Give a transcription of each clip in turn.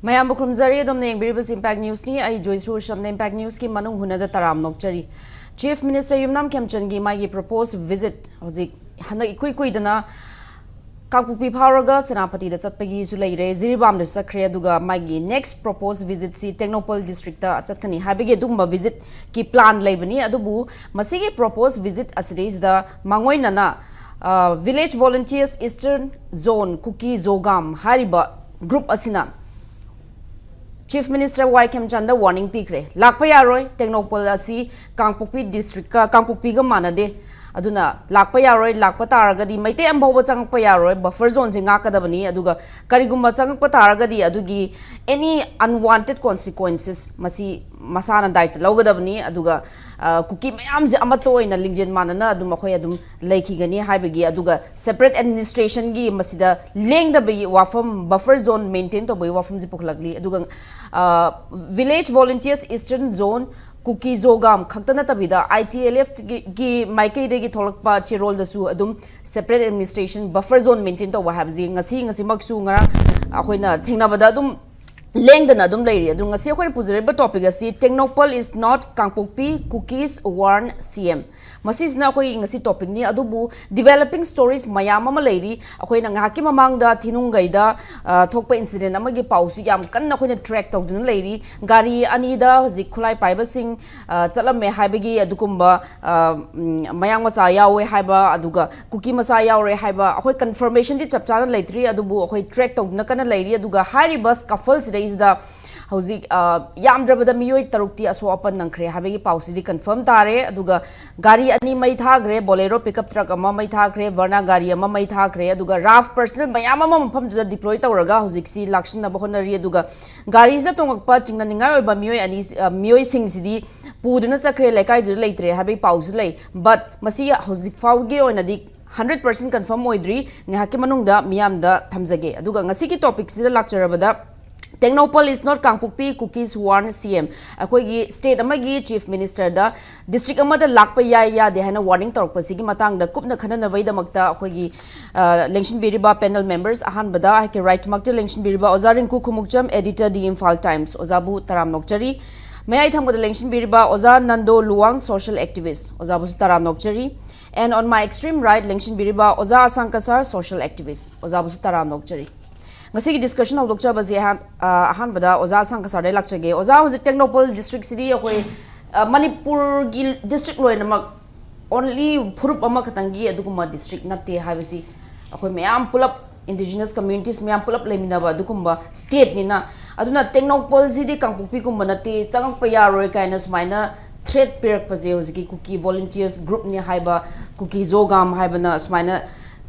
Mayam Bukrumzari dom ne Biribus Impact News ni ai Joyshree Usham Impact News ki manung hunada taram nokchari. Chief Minister Yumnam Khemchand gi mai proposed visit hozik hana ikui dana KANGPOKPI Powerga Senapati da chatpagi su leire Ziribam da sakre aduga mai gi next proposed visit si TENGNOUPAL district ta chatkani habige dumba visit ki plan leibani adubu masigi proposed visit aside da mangoi nana village volunteers eastern zone kuki zogam hariba group asina Chief Minister Y. Khemchand warning pikre lakpa yaroi TENGNOUPAL asi KANGPOKPI district ka KANGPOKPI ga manade aduna lakpa yaroi lakpa taragadi maite ambawba changpa yaroi buffer zone singa kadabani aduga karigumba changpa taragadi adugi any unwanted consequences masi masana diet logadabani aduga kuki mayam je amato ina lingjen manana adum khoi adum laikhigani haibagi aduga separate administration gi masida lengda bi wafam buffer zone maintain to bai wafam ji puklagli aduga village volunteers eastern zone kuki zogam khaktana tabida ITLF gi maike de gi tholakpa chirol da su adum separate administration buffer zone maintain to wa habji ngasi maksu ngara akhoina thingnabada adum lengdana adum leiri adu ngasi akhoi puzureba topic asi TENGNOUPAL is not KANGPOKPI KUKIS warn CM masisna akhoi ngasi topic ni adubu developing stories mayam ama leiri akhoi na ngaki mamangda thinungaida thokpa incident amagi pausi yam kanna akhoi na track tawduna leiri gari anida hozik khulai paiba sing chalame haibagi adukumba mayang macha yawe haiba aduga kuki macha yaure haiba akhoi confirmation di chapchana leitri adubu akhoi track tawduna kana leiri aduga hari bus couples is the housing yamdrabada miyoi tarukti aso apan nangkhre habegi pausi di confirm tare aduga gari ani mai thagre bolero pickup truck ama mai thagre varna gari ama mai thagre aduga raf personal mayam ama mafam da deploy tawraga housing si lakshin na bahonari aduga gari za tongakpa chingna ningai oba miyoi ani miyoi sing sidi puduna sakre lekai du leitre habegi pausi lei but masi housing fauge oina di 100% confirm oidri ngahaki manungda miyamda thamjage aduga ngasi ki topic sida lakcharabada TENGNOUPAL is not KANGPOKPI KUKIS warn CM akoigi state amagi chief minister da district amada lakpa ya de hana warning torpa sigi matang da kupna khana bai da makta akoigi election biriba panel members ahan bada ke right makta election biriba oza Rinku Khumukcham editor di Imphal Times ozabu taram nokchari may I thangba election biriba oza Nando Luwang social activist ozabu taram nokchari and on my extreme right election biriba oza Ashang Kashar social activist ozabu taram nokchari ngasi discussion of doctor bazi ahan bada oza Ashang Kashar de lakchage oza hoji TENGNOUPAL district city akoi Manipur gi district loinamak only phurup ama khatangi aduguma district natte habisi akoi mayam pulap indigenous communities mayam pulap leminaba adugumba state nina aduna TENGNOUPAL city KANGPOKPI kum banate changak payaroi kaina sumaina threat perak paje hoji kuki volunteers group ni haiba kuki zogam haibana sumaina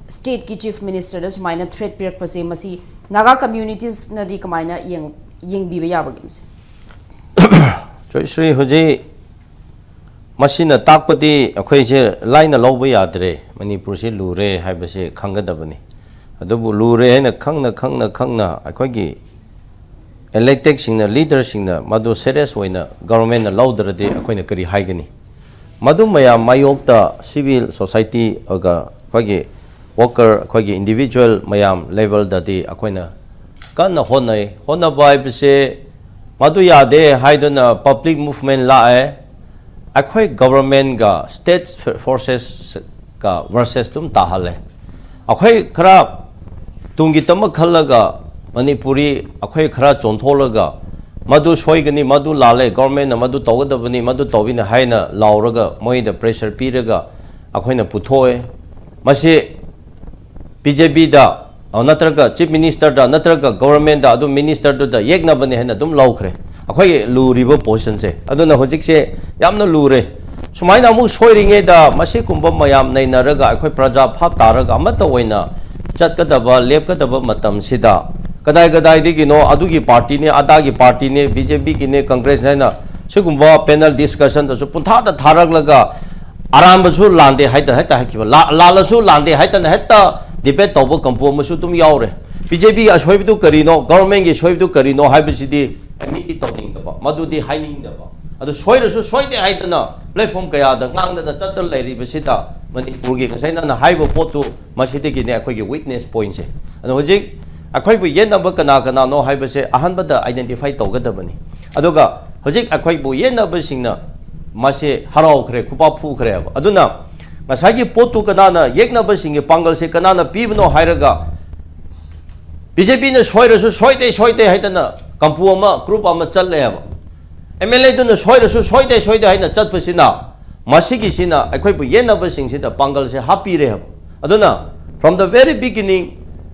state ki chief minister da sumaina threat perak paje masi Naga communities na di kamaina yeng biba yabagimse. Joyshree Huji Machine Takpati, a quasi line a low yadre, Manipur Lure, Habase, Kangadabani. A double Lure and a Kangna, a quagi elected in the leaders in the Madu Seres when the government allowed the day, a quina kari higani. Madumaya, Mayokta, civil society, oga quagi. Worker kwagi individual mayam level dadi akoina kana hona vibe se madu yade haidona public movement la akhoi government ga state forces ka versus tum tahale akhoi khara tungi tam khalaga manipuri akhoi khara chontholaga madu soigani madu lale government na madu tawgadabani madu tawina haina lauraga moi the pressure piraga akhoina puthoe masi BJP da natraga chief minister da natraga government da adu minister da yekna bane hena dum laukhre akhoi luribo position se aduna hojik se yamna lure sumaina mu soiringe da masi kumba mayam nei naraga akhoi praja phap taraga amata oina chatkadaba lepkadaba matam sida kadai digi no adugi party ne adagi party ne BJP ki ne congress na sigumba panel discussion da su puntha da tharaglaga arambasu lande haita hakiba lalasu lande haita na hetta debate tobo kampo musu tum yaure BJP ashoi du karino government ge shoi du karino haibisidi ani ti tawning daba madu di haining daba adu shoi rasu shoi de haitana platform kaya da ngang da chatal leiri besita Manipur ge saina na haibo potu masidi ge ne akhoi ge witness point se adu hojik अखोई बु येनब कना कना no हाइबसे अहनबद identify तौगदबनी अदुगा हजिक अखोई बु येनब सिंगना मासे हराउखरे खुपा फुखरे अदुना मसागी पोतु कनाना येकनब सिंगे पांगल से कनाना पीबनो हाइरगा BJP ने सोइरसु सोइते हाइदना कंपु अमा ग्रुप अमा चललेब एमएलए दुना सोइते हाइना चतपसिना मसिगिसिना अखोई बु येनब सिंगसिदा पांगल से हापीरे अदुना from the very beginning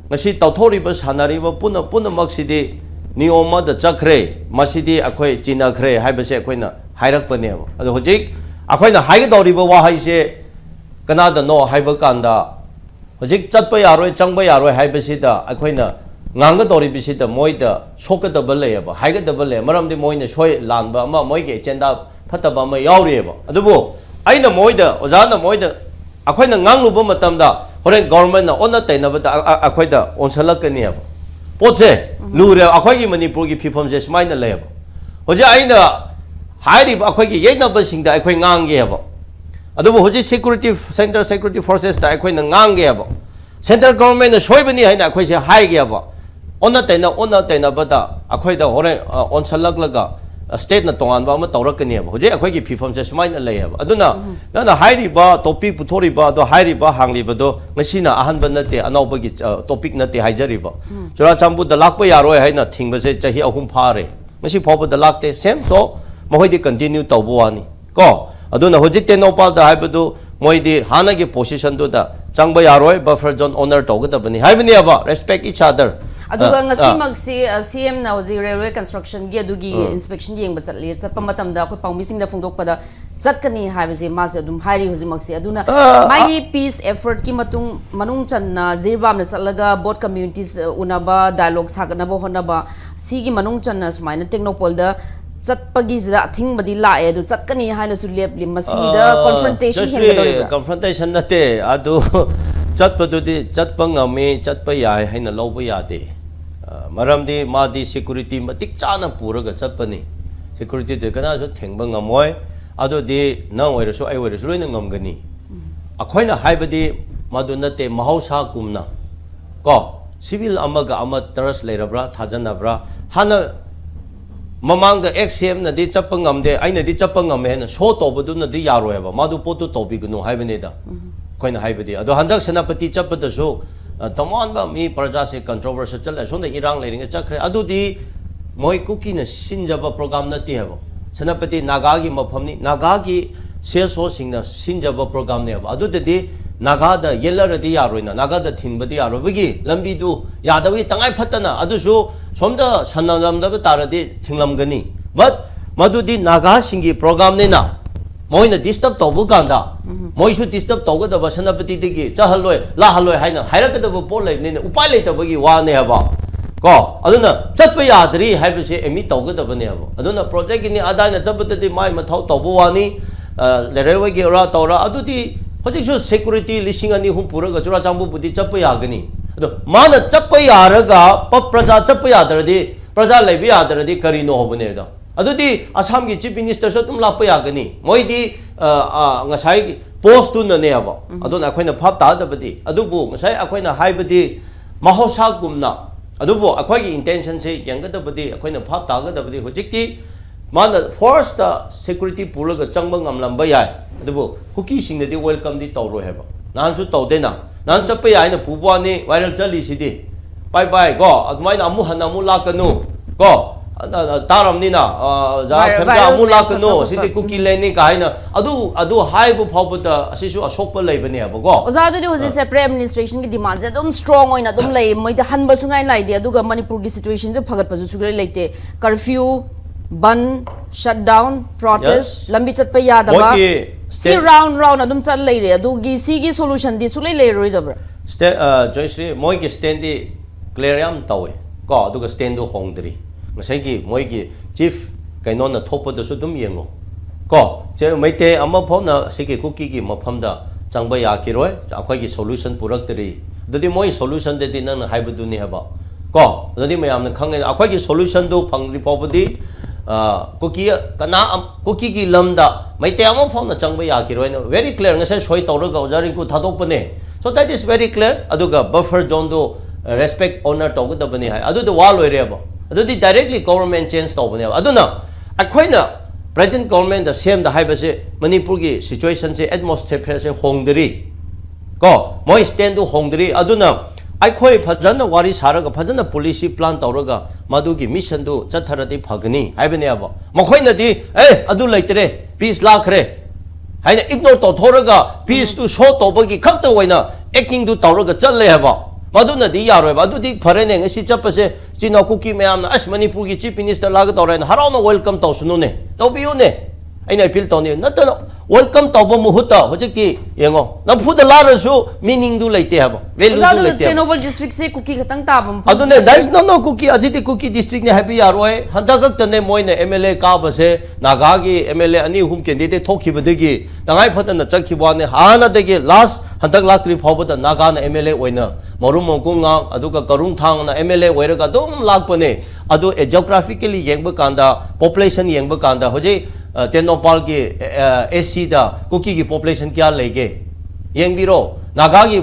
ngasi tauthoriba sanariba puna maksidi nioma da chakre masidi akhoi china khre haibase akhoina hairakpane ado hojik akhoina haigadoriba wahaise kanada no haiba kanda hojik chatpa yaroi changba yaroi haibase da akhoina ngangadori bisida moida sokadaba leyaba haigadaba le maramdi moina soi lanba ama moige agenda phataba ma yauriyeba adubu aina moida ojana moida akhoina ngangluba matamda होरें government ओना तैनबदा अखोइदा ओनसलकनी पोचे लूरे अखोइगी मणिपुर की फिफम से स्माइना लेब होजे आइना हाइरिब अखोइगी येनबसिंगदा अखोइ ngangeब अदुबो होजे security centre security forces दा अखोइना ngangeब central government न सोइबनी हाइना अखोइसे हाइगेब ओना तैनबदा अखोइदा होरें ओनसलकलगा state न तोंगानबा अमा तौरकनीब होजे अखोइगी फिफम से स्माइना लेब अदुना नाना हाइरिबा टॉपिक पुथोरिबा दो हाइरिबा हांगलिबदो ngasina ahanba nate anobagi topic nate haijariba chura chambu da lakpa yaroi haina thingbase chahi ahum phare ngasi phoba da lakte same so mohoi di continue tawbuani ko aduna hojik TENGNOUPAL da haibadu moi di hana gi position do da changba yaroi buffer zone owner tawgadabani haibani aba respect each other aduga ngasi magsi CM na hoji railway construction gi adugi inspection yengba chatli chappa matam da khoi pangmising da phungdok pada chatkani haibase mas adum hairi hoji magsi aduna mai peace effort ki manung channa zirbam na chatlaga both communities unaba dialogue saganaba honaba sigi manung channa sumaina TENGNOUPAL da chatpagi zira thingbadi lae adu chatkani haina su lepli masida confrontation hengadori confrontation nate adu chatpadudi chatpangami chatpayai haina lawba yade maramdi madi security matik chana puraga chatpani security de kana so thengba ngamoi adu di nang oirasu ai oirasu loina ngamgani akhoina haibadi madu nate mahausa kumna ko civil amaga ama trust leirabra thajanabra hana mamang da XM na di chapang amde aina di chapang ame na so tobadu na di yaro heba madu potu tobigunu haibane da koina haibadi ado handak senapati chapada so tamon ba mi praja se controversy chal so na irang leiring chakre adu di moi kuki na sinjaba program na ti heba senapati naga gi maphamni naga gi se so singna sinjaba program ne heba adu de naga da yelar di yaro na naga da thinbadi yaro bagi lambi du yadawi tangai phatana adu so somda sannalamda taradi thinglamgani but madudi naga singi program ne na moina disturb tobu kanda moisu disturb toga da basanapati digi chahaloi la haloi haina hairaka da pol lai ne upai lai tabagi wa ne haba ko aduna chatpa yadri haibase emi toga da bane haba aduna project ni adana tabati mai mathau tobu wani lerewai gi ora tora adudi hojik so security lising ani hum puraga chura chambu budi chappa yagani ado mana chappa yaraga praja chappa yadradi praja leibi yadradi karino hobune da adudi assam gi chief minister so tum lappa yagani moi di ngasai post tu na ne aba aduna akhoina phap ta da badi adubu ngasai akhoina haibadi mahausa gumna adubu akhoi gi intention se yanga da badi akhoina phap ta ga da badi hojik ti mana force the security pulaga changba ngamlamba yai adubu KUKIS sing de welcome di tawro heba nan su tawdena nan chappa yai na pubwa ni viral chali sidi bye bye go admai na amu hanamu lakanu go taram ni na ja khemja amu lakanu sidi KUKIS leni ka haina adu haibu phawbuta asisu asokpa leibani heba go oza adu hoji separate administration ki demands adum strong oina adum lei moi da hanba sungai lai de aduga manipur ki situation jo phagat pasu sugai leite curfew ban shutdown protest lambi chatpa yadaba si round adum chal lei re adu gi si gi solution di sulai lei roi dabra Joyshree moi gi stand di clear yam tawe ko aduga stand do hongdri ngasai gi moi gi chief kaino na thopa da su dum yengo ko je maite amma phona sigi KUKIS gi mapham da changba ya ki roi akhoi gi solution purak tari dadi moi solution de di nang haibu ni haba ko dadi mayam na khang akhoi gi solution do phangri pobudi KUKIS ki lamda maite amo phone changba ya ki roi very clear ngasai soi tawra ga ojaring ku thadok pane so that is very clear aduga buffer zone do respect honor to the bani hai adu the wall area adu the directly government change to bani adu na akhoina present government the same the hai base Manipur ki situation se atmosphere se hongdri ko moi stand to hongdri adu na akhoi phajana wari saraga phajana policy plan tawraga madu ki mission du chatharati phagni hai bani aba makhoina di adu laitre peace lakhre haina ignore to thoraga peace to show to bagi khakta waina acting du tawraga challe haba maduna di yaroi ba adu di pharene ngasi chapase china kuki mayam na as Manipur ki chief minister laga tawraina harauna welcome to sunu ne to biu ne aina appeal to ne natana welcome to ba muhuta hojiki yengo na phuda larasu meaning du leite haba value du leite TENGNOUPAL district se kuki khatang tabam adune that's no kuki ajiti kuki district ne happy yaroi handagak tane moine MLA ka base naga gi MLA ani hum candidate thokhi badegi tangai phatana chakhi bwane hana degi last handak latri phawbada naga na MLA oina morum mongkunga aduga karung thang na MLA oiraga dum lakpane adu geographically yengba kanda population yengba kanda hoje TENGNOUPAL ki AC da kuki ki population kya lege yengbiro naga gi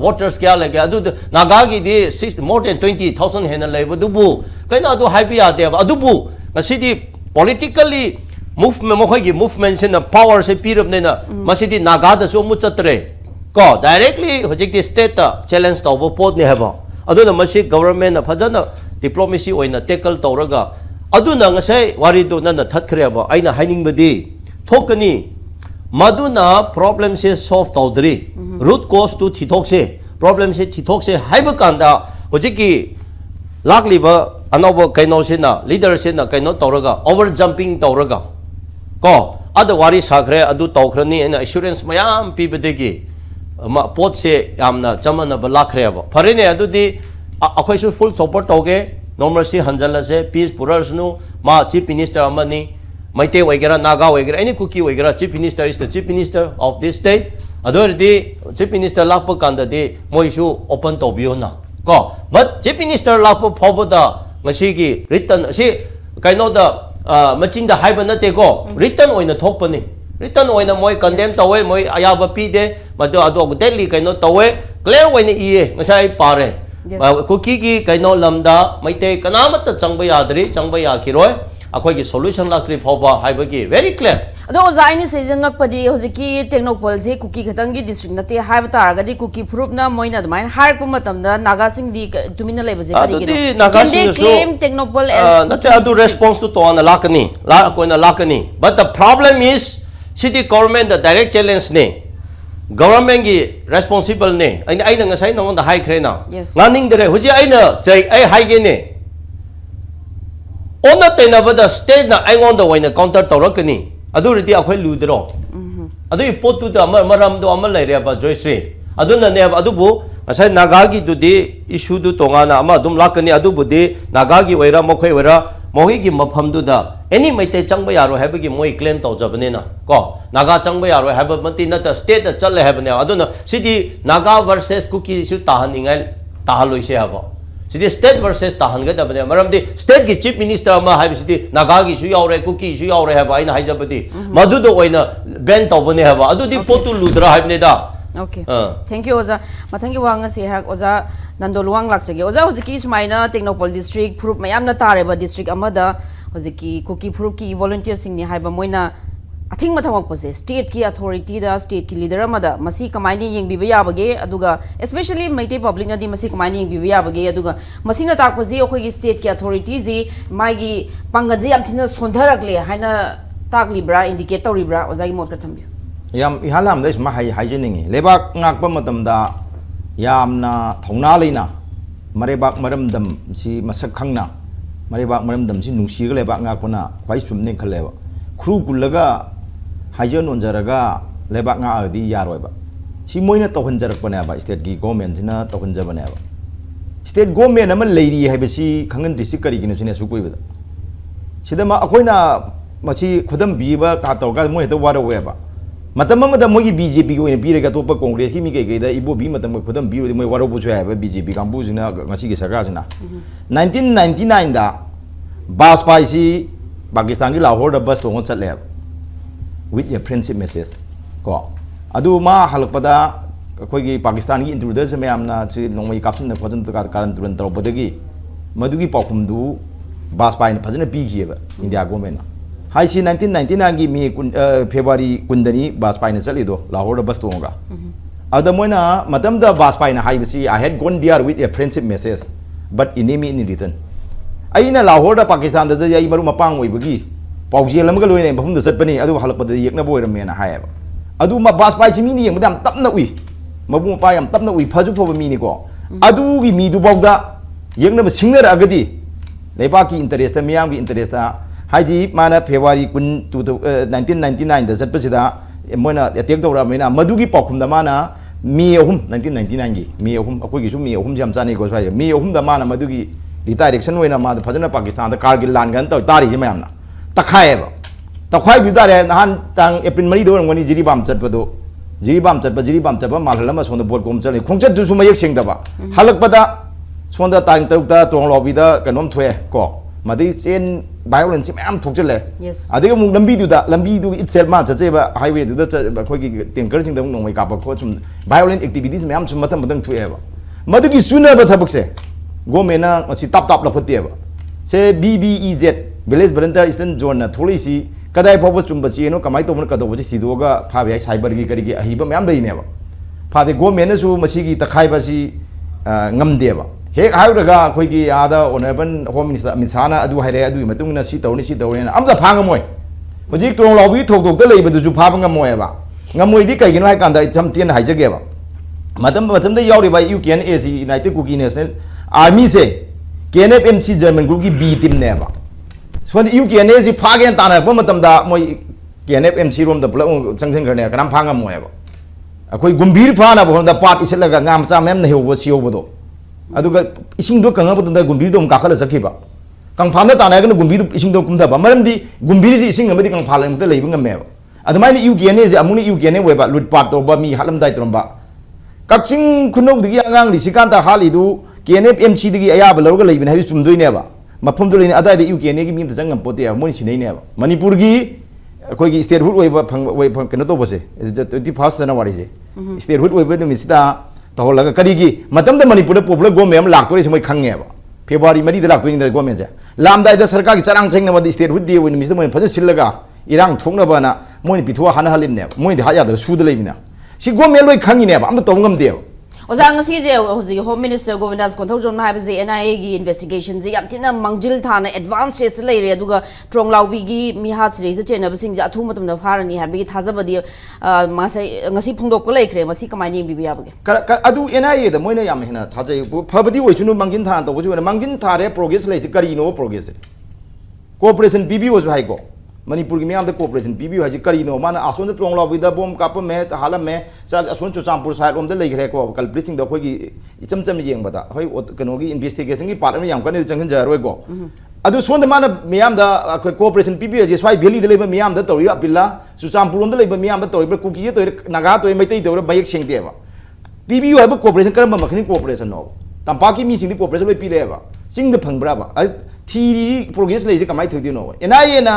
voters kya lege adu naga gi di more than 20,000 hena lebe dubu kaina adu happy ade adubu ngasidi politically movement mokhoi gi movement sin power se pirab ne na masidi naga da so mu chatre ko directly hojik di state ta challenge to pot ne haba adu na masi government na phajana diplomacy oina tackle tawraga aduna ngasai wari do na thatkhre ba aina haining badi thokani maduna problem se solve tawdri root cause to thithok se problem se thithok se haiba kanda hojiki lakli ba anobo kaino se na leader se na kaino tawraga over jumping tawraga ko adu wari sakhre adu tawkhrani ena assurance mayam pibadegi pot se yamna chamana ba lakhre ba pharine adu di akhoi su full support toge normal si hanjala se peace purasnu ma chief minister amani maite waigera naga waigera any kuki waigera chief minister is the chief minister of this state ador di chief minister lakpa kanda di moisu open to biona ko but chief minister lakpa phoboda ngasi gi written si kaino da machin da haiba na te ko written oina thokpani written oina moi condemn tawe moi ayaba pi de mado ado delhi kaino tawe clear oina ie ngasai pare kuki ki kaino lamda maite kanamata changba yadri changba yakiroi akhoi ki solution lakri phoba haibagi very clear ado ozaini sejangak padi hojiki TENGNOUPAL se kuki khatangi district nate haib taragadi kuki proof na moina dmain har pum matamda naga sing di tumina lebaje kari gino can they claim TENGNOUPAL as nate adu response to ana lakani la koina lakani but the problem is city government the direct challenge ne government gi responsible ne aina ngasai nong da high krena nganing dere huji aina jai ai high ge ne ona tena bada state na ai ngon da waina counter torakani adu riti akhoi ludro adu pot tu da maram do amal lai re ba Joyshree adu na ne adu bu ngasai naga gi du di issue du tonga na ama dum lakani adu bu di naga gi waira mokhoi waira mohi gi mafam du da any maite changba yaro have gi moi claim to jabane na ko naga changba yaro have mati na ta state da chal have ne aduna sidi naga versus kuki issue tahan ingal tahaloi se haba sidi state versus tahan ga da bane maram di state gi chief minister ma have sidi naga gi issue yaure kuki issue yaure have aina haijabati madu do oina ban to bane haba adu di potu ludra have ne da okay thank you oza mathangi wanga se hak oza Nando Luwang lakchage oza hojiki sumaina TENGNOUPAL district group mayam na tareba district amada hojiki kuki group ki volunteers sing ni haiba moina athing mathawak pose state ki authority da state ki leader amada masi kamaini yeng biba yabage aduga especially maite public na di masi kamaini yeng biba yabage aduga masina tak pose okhoi gi state ki authority ji magi pangaji am thina sondharakle haina tak libra indicate to libra oza gi mot ka thambi yam ihalam da isma haijeningi lebak ngakpa matamda yamna thongna leina marebak maramdam si masak khangna marebak maramdam si nungsi lebak ngakpana khwai chumne khaleba khru kullaga haijon onjaraga lebak nga adi yaroiba si moina tohanjarakpane ba state gi government sina tohanjabane ba state government amal leiri haibasi khangan district kari gina sine sukoibada sidama akoina machi khudam biba ka tawga moi heta wara weba matam amada mogi BJP ko ina birega topa congress ki mi ke da ibo bi matam khudam biro moi waro bu chaya ba BJP kambu sina ngasi ki sarkar sina 1999 da Bajpai si Pakistan ki Lahore da bus tongon chatle with a friendship message ko adu ma halpada ꯑꯩꯈꯣꯏꯒꯤ ꯄꯥꯀꯤꯁꯇꯥꯟꯒꯤ ꯏꯟꯇ꯭ꯔꯨꯗꯔꯁ ꯃꯌꯥꯝꯅ ꯁꯤ ꯅꯣꯡꯃꯩ ꯀꯥꯞꯁꯤꯟꯅ ꯈꯣꯠꯆꯤꯟꯅ ꯀꯥꯔꯟ turn ꯇꯧꯔꯛꯄꯗꯒꯤ ꯃꯗꯨꯒꯤ ꯄꯥꯎꯈꯨꯝꯗꯨ ꯕꯥꯖꯄꯥꯏꯅ ꯐꯖꯅ ꯄꯤꯈꯤꯑꯕ India ꯒꯣꯔꯃꯦꯟꯅ ꯍꯥꯏꯁꯤ 1999ꯒꯤ ꯃꯦ ꯐꯦꯕ꯭ꯔꯨꯋꯥꯔꯤ 10ꯗꯅꯤ ꯕꯥꯖꯄꯥꯏꯅ ꯆꯠꯂꯤꯗꯣ ꯂꯥꯍꯣꯔꯗ bus ꯇꯣꯡꯉꯒ ꯑꯗ ꯃꯣꯏꯅ ꯃꯇꯝꯗ ꯕꯥꯖꯄꯥꯏꯅ ꯍꯥꯏꯕꯁꯤ I had gone there with a friendship message but enemy in return ꯑꯩꯅ ꯂꯥꯍꯣꯔꯗ ꯄꯥꯀꯤꯁꯇꯥꯟꯗ ꯑꯩ ꯃꯔꯨꯞ ꯃꯄꯥꯡ ꯑꯣꯏꯕꯒꯤ ꯄꯥꯎꯖꯦꯜ ꯑꯃꯒ ꯂꯣꯏꯅ ꯃꯐꯝꯗ ꯆꯠꯄꯅꯤ ꯑꯗꯨ ꯍꯜꯂꯛꯄꯗ ꯌꯦꯛꯅꯕ ꯑꯣꯏꯔꯝꯃꯦꯅ ꯍꯥꯏꯌꯦꯕ ꯑꯗꯨ ꯕꯥꯖꯄꯥꯏꯁꯤ ꯃꯤꯅ ꯌꯦꯡꯕꯗ ꯌꯥꯝ ꯇꯞꯅ ꯎꯏ ꯃꯕꯨꯡ ꯃꯄꯥ ꯌꯥꯝ ꯇꯞꯅ ꯎꯏ ꯐꯖꯨ ꯐꯕ ꯃꯤꯅꯤꯀꯣ ꯑꯗꯨꯒꯤ ꯃꯤꯗꯨꯐꯥꯎꯗ ꯌꯦꯛꯅꯕ ꯁꯤꯡꯅꯔꯛꯑꯒꯗꯤ ꯂꯩꯕꯥꯛꯀꯤ ꯏꯟꯇꯔꯦꯁꯇ ꯃꯤꯌꯥꯝꯒꯤ ꯏꯟꯇꯔꯦꯁꯇ ꯍꯥꯏꯗꯤ ꯃꯥꯅ ꯐꯦꯕ꯭ꯔꯨꯋꯥꯔꯤ 1999ꯗ ꯆꯠꯄꯁꯤꯗ ꯃꯣꯏꯅ ꯑꯦꯇꯦꯛ ꯇꯧꯔꯛꯑꯕꯅꯤꯅ ꯃꯗꯨꯒꯤ ꯄꯥꯎꯈꯨꯝꯗ ꯃꯥꯅ ꯃꯦ 3 1999ꯒꯤ ꯃꯦ 3 ꯑꯩꯈꯣꯏꯒꯤꯁꯨ ꯃꯦ 3ꯁꯦ ꯌꯥꯝ ꯆꯥꯅꯩꯀꯣ ꯁ꯭ꯋꯥꯏꯁꯦ ꯃꯦ 3ꯗ ꯃꯥꯅ ꯃꯗꯨꯒꯤ ꯔꯤꯗꯥꯏꯔꯦꯛꯁꯟ ꯑꯣꯏꯅ ꯃꯥꯗ ꯐꯖꯅ ꯄꯥꯀꯤꯁꯇꯥꯟꯗ ꯀꯥꯔꯒꯤꯜ ꯂꯥꯟꯒꯅ ꯇꯧ ꯇꯥꯔꯤꯁꯦ ꯃꯌꯥꯝꯅ ꯇꯛꯈꯥꯏꯌꯦꯕ ꯇꯛꯈꯥꯏꯕꯤ ꯇꯥꯔꯦ ꯅꯍꯥꯟ ꯇꯥꯡ ꯑꯦꯄ꯭ꯔꯤꯜ 4ꯗ ꯑꯣꯏꯔꯝꯒꯅꯤ ꯖꯤꯔꯤꯕꯥꯝ ꯆꯠꯄ ꯃꯥꯜꯍꯜ ꯑꯃ ꯁꯣꯝꯗ ꯕꯣꯠ ꯀꯣꯝ ꯆꯠꯂꯤ ꯈꯣꯡꯆꯠꯇꯨꯁꯨ ꯃꯌꯦꯛ ꯁꯦꯡꯗꯕ ꯍꯜꯂꯛꯄꯗ ꯁꯣꯝꯗ ꯇꯥꯡ 6ꯗ ꯇꯣꯡꯂꯥꯎꯕꯤꯗ ꯀꯩꯅꯣꯝ ꯊꯣꯛꯑꯦ ꯀꯣ ꯃꯗꯩ ꯆꯦꯟ ꯚꯥꯏꯑꯣꯂꯦꯟꯁ ꯃꯌꯥꯝ ꯊꯣꯛꯆꯜꯂꯦ ꯑꯗꯒꯤ ꯑꯃꯨꯛ ꯂꯝꯕꯤꯗꯨ ꯏꯠꯁꯦꯜ ꯃꯥ ꯆꯠꯆꯩꯕ ꯍꯥꯏꯋꯦꯗꯨꯗ ꯑꯩꯈꯣꯏꯒꯤ ꯇꯦꯡꯀꯔꯁꯤꯡꯗ ꯑꯃꯨꯛ ꯅꯣꯡꯃꯩ ꯀꯥꯞꯄ ꯈꯣꯠ ꯁꯨꯝ ꯚꯥꯏꯑꯣꯂꯦꯟ ꯑꯦꯛꯇꯤꯚꯤꯇꯤꯁ ꯃꯌꯥꯝ ꯁꯨꯝ ꯃꯊꯪ ꯊꯣꯛꯑꯦꯕ ꯃꯗꯨꯒꯤ ꯆꯨꯅꯕ ꯊꯕꯛꯁꯦ ꯒꯣꯔꯃꯦꯟꯅ ꯃꯁꯤ ꯇꯥꯞ ꯂꯧꯈꯠꯇꯦꯕ ꯁꯦ BBEZ ꯚꯤꯂꯦꯖ ꯚꯣꯂꯟꯇꯤꯌꯔ ꯏꯁꯇꯔꯟ ꯖꯣꯟꯅ ꯊꯣꯛꯂꯛꯏꯁꯤ ꯀꯗꯥꯏ ꯐꯥꯎꯕ ꯆꯨꯝꯕ ꯆꯦꯅꯣ ꯀꯃꯥꯏꯅ ꯇꯧꯕꯅꯣ ꯀꯗꯧꯕꯁꯤ ꯊꯤꯗꯣꯛꯑꯒ ꯐꯥꯕ ꯌꯥꯏ ꯁꯥꯏꯕꯔꯒꯤ ꯀꯔꯤꯒꯤ ꯑꯍꯩꯕ ꯃꯌꯥꯝ ꯂꯩꯅꯦꯕ ꯐꯥꯗꯦ ꯒꯣꯔꯃꯦꯟꯅꯁꯨ ꯃꯁꯤꯒꯤ ꯇꯛꯈꯥꯏꯕꯁꯤ ꯉꯝꯗꯦꯕ ꯍꯦꯛ ꯍꯥꯏꯔꯨꯔꯒ ꯑꯩꯈꯣꯏꯒꯤ ꯑꯥꯗ ꯑꯣꯅꯔꯦꯕꯜ ꯍꯣꯝ ꯃꯤꯅꯤꯁꯇꯔ ꯑꯃꯤꯠ ꯁꯥꯍꯅ ꯑꯗꯨ ꯍꯥꯏꯔꯛꯑꯦ ꯑꯗꯨꯒꯤ ꯃꯇꯨꯡ ꯏꯟꯅ ꯁꯤ ꯇꯧꯔꯅꯤꯅ ꯑꯝꯇ ꯐꯥꯉꯝꯃꯣꯏ ꯍꯧꯖꯤꯛ ꯇꯣꯡꯂꯥꯎꯕꯤꯒꯤ ꯊꯧꯗꯣꯛꯇ ꯂꯩꯕꯗꯨꯁꯨ ꯐꯥꯕ ꯉꯝꯃꯣꯏꯕ ꯉꯝꯃꯣꯏꯗꯤ ꯀꯩꯒꯤꯅꯣ ꯍꯥꯏ ꯀꯥꯟꯗ ꯏꯆꯝ ꯇꯦꯟꯅ ꯍꯥꯏꯖꯒꯦꯕ ꯃꯇꯝꯗ ꯌꯥꯎꯔꯤꯕ UKNAC ꯌꯨꯅꯥꯏꯇꯦड कुकी नेशनल आर्मी से KNFMC जर्मन ग्रुप की B टीम ने सोन UKNA से फागे तानरप मतमदा मोय KNFMC रोम द पुलप संगसन करने कनाम फांगा मोयबा अखोय गुंभीर फाना बहोंदा पाट इसेलगा ngam cha mem na hewo siyobodo aduga ising do kangabudunda gumbir dom kakhala sakhiba kang phamda tanagana gumbir ising do kumdaba maramdi gumbir si ising amadi kang phalang ta leiba ngameba adumai UKNA je amuni UKNA weba lut pat to ba mi halamdai tromba kakching khunok digi angang lisikanta halidu KNFMC digi ayaba lawga leibin hadi chumdoineba mafum do leini adai UKNA gi min ta jangam pote moi sineineba Manipur gi अखोई statehood कनो तौबसे 21 जनवरी से statehood नुमिसदा तौलगा करीगी Manipur popular government लाक्तोरे से मैं खंगेब February 4 लाक्तोनी government से लामदाइद सरकार की चरांग चेंगनबदी statehood day नुमिसदा मैं fudge सिलगा इरांग थोंगनबना मोय पिथुआ हाना हलिमने मोय हायाद सुद लेबिना सि गवर्नमेंट लोय खंगिनेब आम तौंगमदे ओजा ngasi je home minister Govindas Konthojom ha je NIA gi investigation je yam tina mangjil thana advance stage leire aduga tronglaubi gi mihat sri je chena basing je athu matam da pharani ha bi thajabadi ngasi phungdok ko leikre masi kamai ni bi yabage adu NIA da moina yam hena thajai phabadi oisunu mangin than to boju mangin thare progress lei se kari no progress cooperation PBO jo hai ko Manipur की मियाम cooperation PB है करीनो माना आसोन त्रोंगलाबीदा बोम काप में हालम में आसोन चुचामपुर side रोम लेग्रे को कल्प्रिटिंग अखोई इचम चम येंबदा होय कनोगी investigation की पार्ट में याम कने चंगन जरोयगो अदु सोंद माना मियाम दा कोऑपरेशन पीबी है स्वाई वैली दे लेबा मियाम दा तौरी अपिला चुचामपुर रोम लेबा मियाम दा तौरी कुकी तौरी नागा तौरी मैतै तौरी बायक सेंगदेबा पीबी है कोऑपरेशन करम मखनी कोऑपरेशन नो तंपाकी मी सिंग कोऑपरेशन बै पिलेबा सिंग द फंगब्राबा थीरी प्रोग्रेस लेजे कमाई थदिनो एनआईए ना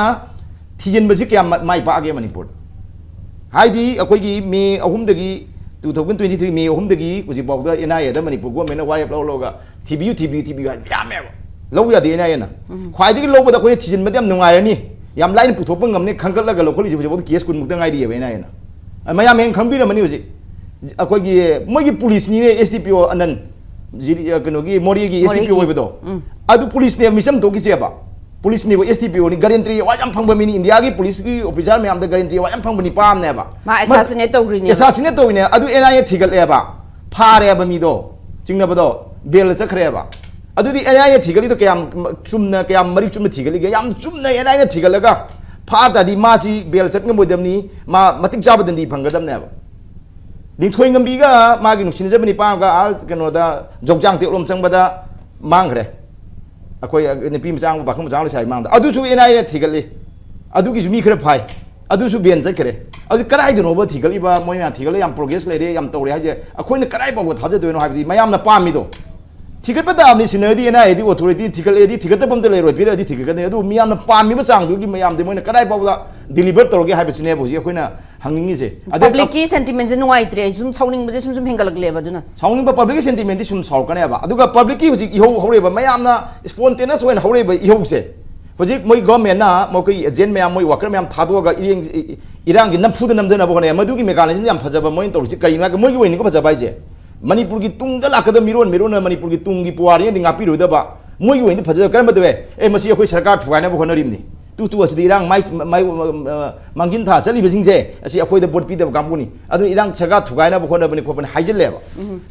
थीजन बसी क्या माई पागे मणिपुर हाइदी अखोई मे 2023 मे 3 बाउदा एनआईए दा मणिपुर गवर्नमेंट वारेप लौगा थीबियु यामे लौ यादे एनआईए ना ख्वाइदी लौबदा अखोई थीजन मदम नुंगायरनी याम लाइन पुथोप ngamne खंगलगा लोखोली जुबो केस कुन मुक्ता ngai दिए एनआईए ना मयाम हें खंबिर मनी होजे अखोई gi मोगी पुलिस नि एसडीपीओ अनन जिरि कनोगी मोरी gi एसडीपीओ होइबदो अदु पुलिस ने मिसम तो किसेबा पुलिस ने एसडीपीओ नि गारंटी वाजम फंगबा मिनी इंडिया की पुलिस की ऑफिसर में आम द गारंटी वाजम फंगबनी पाम नेबा मा एसासिनेट तौग्रिने अदु एनआईए थिगलेबा फारेबा मिदो चिंगनबदो बेल चखरेबा अदु दी एनआईए थिगली तो कयाम चुमना कयाम मरी चुम थिगली याम चुमना एनआईए थिगलगा फातादी मासी बेल चखन बोदमनी मा मतिक जाबदनी फंगदमनेबा दिथोय ngambीगा मागी नुसिन जबनी पामगा कनोदा जोगजांग तेलम चंगबदा मांगरे अखोई निपी मचांग बाखम मचांग ले साइ मांगदा अदुसु एनआईए थिगली अदुगी मी खरे फाइ अदुसु बेन चखरे अदु कराइ दनोबा थिगलीबा मोयना थिगले याम प्रोग्रेस लेरे याम तौरे हाजे अखोइना कराइ बाबो थाजदोइनो हाबदी मयामना पामिदो ที่กันประดามนี่สินเนอร์ดีนะไอ้ที่ออโตเรตี้ที่กันเลยที่กันแต่ผมจะเลยรวยพี่เลยที่กันเนี่ยดูมีอันปานมีภาษาอังกฤษที่มีอันเดียวมันก็ได้บอกว่า deliver ตัวแกให้ไปสิเนี่ยบอกสิคุยนะหังนี้สิ public sentiment จะน้อยตรีซุ่มเศร้านิ่งมันจะซุ่มเฮงกันลักเล็บดูนะเศร้านิ่งแบบ public sentiment ที่ซุ่มเศร้ากันเนี่ยบ่ดูกับ public ที่ว่าอีเขาเรียกว่าไม่ยามนะ spontaneous ส่วนเขาเรียกว่าอีเขาเสียพอจีมวยกอเมนนะมวยก็เจนไม่ยามมวยว่าก็ไม่ยามท้าตัวก็อีร่างกินน้ำพุดน้ำเดินนะพวกเนี่ยมาดูกี่เมกาเนี่ยฉันยามพัฒนามวยตัวสิกรีนว่าก็มวยก็วันนี้ก็พัฒนาไปเจमणिपुर की तुंग दला कदम मिरोन मणिपुर की तुंग की पुआरी ने दिंगा पिरो दबा मोई वइन फजे कर मदवे ए मसी अखोई सरकार ठुगाने बो खनरिमनी तू असी इरांग माई मंगिन था चली बसिंग जे असी अखोई द बोर्ड पी दब कामपुनी अदु इरांग सरकार ठुगाने बो खनबनी खोपन हाइजलेबा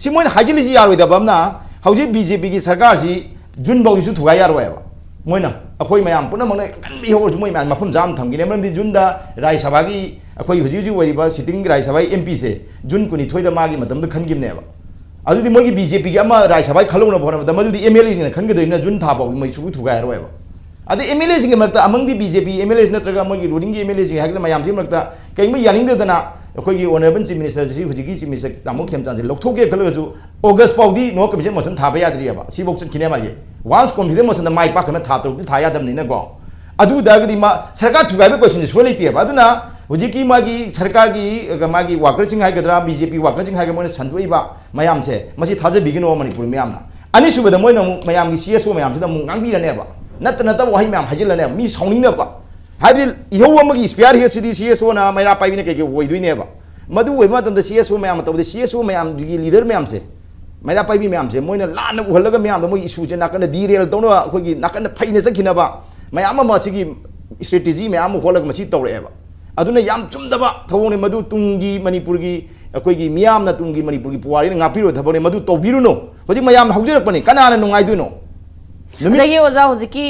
सि मोइन हाइजली सि यारोय दबमना हौजे बीजेपी की सरकार सि जुन बौ सु ठुगा यारोयबा मोइना अखोई मयाम पुना मंगने कन्बि हो मोइ मान मफम जाम थंगिने मरमदि जुन दा राय सभा की अखोई हुजी हुजी वरिबा सिटिंग राय सभा एमपी से जुन कुनि थोइदा मागी मतम द खनगिमनेबा अदुदी मोगी बीजेपी की अमा राय सभा खलौना भोना मदुदी एमएलए सिंग खनगदोइना जुन थाबो मै सुबु थुगायरोयबा अदे एमएलए सिंग मरता अमंगदी बीजेपी एमएलए नत्रगा मोगी रूलिंग एमएलए सिंग हागला मयाम सिंग मरता कइम यानिंगदना अखोगी ऑनरेबल चीफ मिनिस्टर जी हुजिगी चीफ मिनिस्टर तामो खेमचान लौथोगे खलगजु अगस्त पाउदी नो कमिशन मोशन थाबा याद्रियाबा सिबोक चखिने माजे वांस कॉन्फिडेंस मोशन माइ पाखना थातरुदी थायादमनिना गो अदु दागदी मा सरकार थुगायबे क्वेश्चन सोलेतियाबा अदुना हुजिकी मागी सरकार की मागी वाकर सिंह हाइगद्रा बीजेपी वाकर सिंह हाइग मोने सनदोइबा मयाम से मसी थाजबिगिनो मणिपुर मयामना अनि सुबद मोइना मयाम की सीएसओ मयाम सिदा मु ngangbirनेबा नत वही मयाम हाइजिलने मी साउनिंगनेबा हाइबि इहो अमगी स्पेयर हियर सिटी सीएसओ ना मैरा पाइबिने के ओइदुइनेबा मदु ओइबा तंद सीएसओ मयाम तबदे सीएसओ मयाम की लीडर मयाम से मैरा पाइबि मयाम से मोइना लान उहलगा मयाम मोइ इशू जे नाकन डीरेल तौनो अखोगी नाकन फैने सखिनबा मयाम मसिगी स्ट्रेटेजी मयाम होलग मसी तौरेबा अदुना याम चुमदबा थवोने मदु तुंगी मणिपुर की अखोगी मियामना तुंगी मणिपुर की पुवारी ngapiरो थबोने मदु तौबिरुनो होजि मयाम हौजरकपनि कनाना नुंगाइदुनो दगी ओजा होजिकी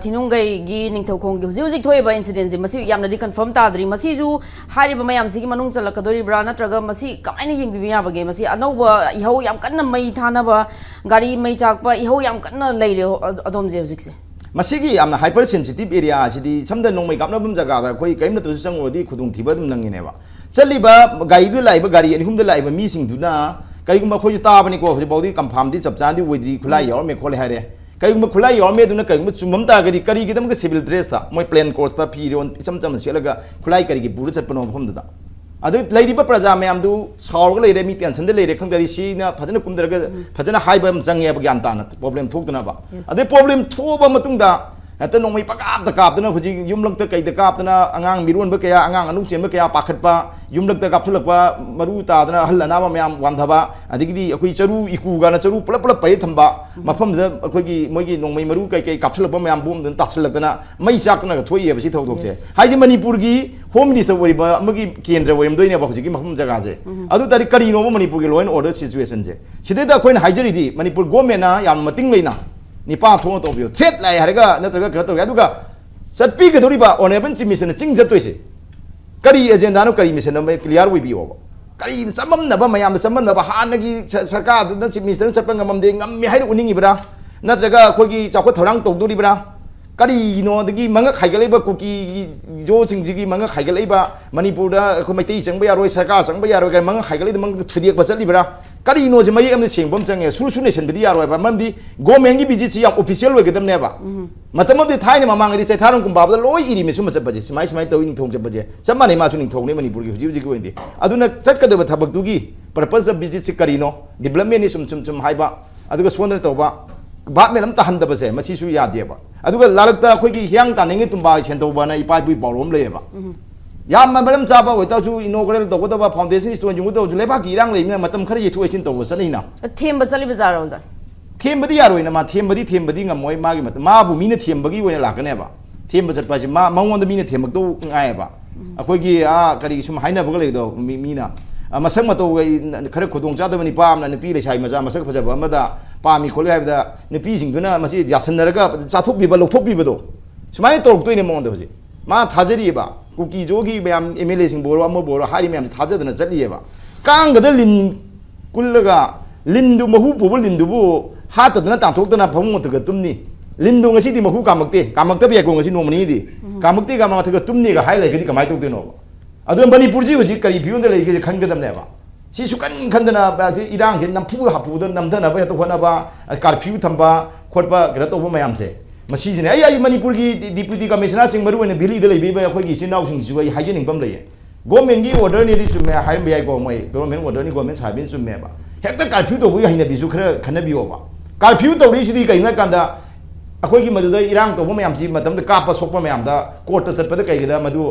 थिनुंगै गी निंगथौखोंग गी होजि थोइबा इंसिडेंट जे मसी यामनादि कन्फर्म ताद्रि मसी जु हारिबा मयाम सिगी मनुंग चलकदोरिब्रा नत्रगा मसी कमाइना यंगबिबि याबगे मसी अनौबा इहौ याम कन्ना मई थानाबा गाड़ी मई चाकपा इहौ याम कन्ना लेरे अदोम जे होजिकसे मसीगी यामना हाइपर सेंसिटिव एरिया सिदी समद नोंमै गापनाबम जगादा कोई कइम नत्रु संगोदी खुदुंग थिबा दum नंगिनेबा चलिबा गाइदु लाइबा गाड़ी अनिहुम द लाइबा मी सिंगदुना करिगुम खोजु ताबनि को होजि बौदी कंफर्म दि चपचांदी वेद्रि खुलाई यार मे खोले हारे करिगुम खुलाई यार मे दुना करिगुम चुमम तागदि करिगिदम के सिविल ड्रेस ता मोय प्लेन कोट ता फिरोन इचम चम सेलगा खुलाई करिगि पुरु चटपनो फमददा अदु लैरिबा प्रजा मयामदु सावरग लैरे मी टेंशन दे लैरे खंगदि सीना फजन कुमदरगा फजन हाइबम जंगेब ज्ञान ताना प्रॉब्लम थोकदनाबा अदे प्रॉब्लम थोबा मतुंगदा हत नोंमै पकाप कापदना हुजि युमलक त कैद कापदना अंगांग मिरोनबा कया अंगांग अनु चेंबा कया पाखटपा युमलक त कापसुलकपा मरु तादना हल्लनाबा मयाम वामधबा अदिगिदि अखोइ चरु इकुगाना चरु पुलप पुलप पै थंबा मफमदा अखोइगी मोइगी नोंमै मरु कै कै कापसुलकपा मयाम बोमदन तासलकना मै चाकना थोइयेबा सि थौदोकसे हाइजि मणिपुर की होम मिनिस्टर ओइबा अमगी केंद्र ओइमदोइने बा हुजिगी मफम जगाजे अदु तारि करिनो मणिपुर की लॉ एंड ऑर्डर सिचुएशन जे सिदेदा अखोइन हाइजरिदि मणिपुर गवर्नमेंट ना याम मतिंग लेना निपा थों तोबियो थ्रेट लाई हरगा नत्रगा खतो अदुगा चटपी गदोरिबा ऑनरेबल चीफ मिनिस्टर चिंग जतोइसे करी एजेंडा नो करी मिशन में क्लियर ओइबियो करी सममनबा मयाम सममनबा हानगी सरकार न चीफ मिनिस्टर चपंग ममदे ngam हाइ उनिंगिबरा नत्रगा खोगी चाखो थौरांग तौदोरिबरा करी नो दगी मंगा खाइगलेबा कुकी जो सिंगजिगी मंगा खाइगलेबा मणिपुर दा खो मैतै चंगबा यारोय सरकार चंगबा यारोय मंगा खाइगले मंग थुदियक बचलिबरा करी नो जे मई अमने सेंगबम चंगे सुरु नेशन बिदि यारोय बा ममदि गवर्नमेंट की बिजि या ऑफिशियल ओइगदम नेबा मतमदि थाइने ममांगदि चैथारम कुंबाबदा लोय इरि मेसु मचबजे सिमाइ सिमाइ तौ निंग थोंग जबजे चमाने मासु निंग थोंगने मणिपुर की हुजि हुजि कोइदि अदुना चटकदबा थबकदुगी पर्पस ऑफ विजिट से करिनो डेवलपमेंट नि सुम सुम सुम हाइबा अदुगा सोंदन तौबा बात में नम तहंदबसे मचिसु यादेबा अदुगा लालकता अखोइगी हियांग तानिंगे तुंबा सेंदौबाना इपाइबुइ पावरोम लेबा याम मरम चाबा होइतासु इनोग्रेल तौगदबा फाउंडेशन स्टोन जुंगु तौजु लेबाकी इरांग लेमिना मतम खरे येथु एचिन तौबा सनिना थेमबा चली बाजार ओजा थेमबदी यारोइना मा थेमबदी ngमोय मागी मत माबु मीना थेमबगी ओइना लाकनेबा थेमबा चटपासि मा मंगोंद मीना थेमकतो ngaयबा अखोइगी करी सुम हाइनाबगा लेदो मीना मसक मतौ खरे खुदोंग चादबनि पामना नपी लेसाइ मजा मसक फजबा अमदा पामी खोले हाइबदा नपी सिंगदुना मसि जासनरगा चाथोकबिबा लौथोकबिबदो सुमाइ तौरक्तोइने मोंद होजि मा थाजरिबा कुकी जोगी मैम एमएलए सिंग बोरो अम बोरो हारि मैम थाजदना चलिएबा कांगद लिन कुल्लगा लिंदु महु पुबु लिंदुबु हातदना तांथोकदना फमुंगतगा तुमनी लिंदु ngasiदी महु कामक्तबि याको ngasi नोमनीदी कामक्ति कामथगा तुमनीगा हाइ लाइगदि कमाइ तौदेनो अदु मणिपुर जी हुजि करी फिउंद लेगे खनगदमनेबा si sukan khandana ba si irang hin nampu hapu da namdana ba to hona ba curfew thamba khotba gra to ba mayam se masi sine ai Manipur gi deputy commissioner sing maru ne bili da lei ba khoi gi sinau sing su ai hygienic pam lei government gi order ni di su me hai me ai ko moi government order ni government sabin su me ba hekta curfew to bu ya hina bi su khara khana bi ba curfew to ri si di kai na kanda अखोई मधुद इरांग तब ma'am से काप soap ma'am court चटपद कई मधु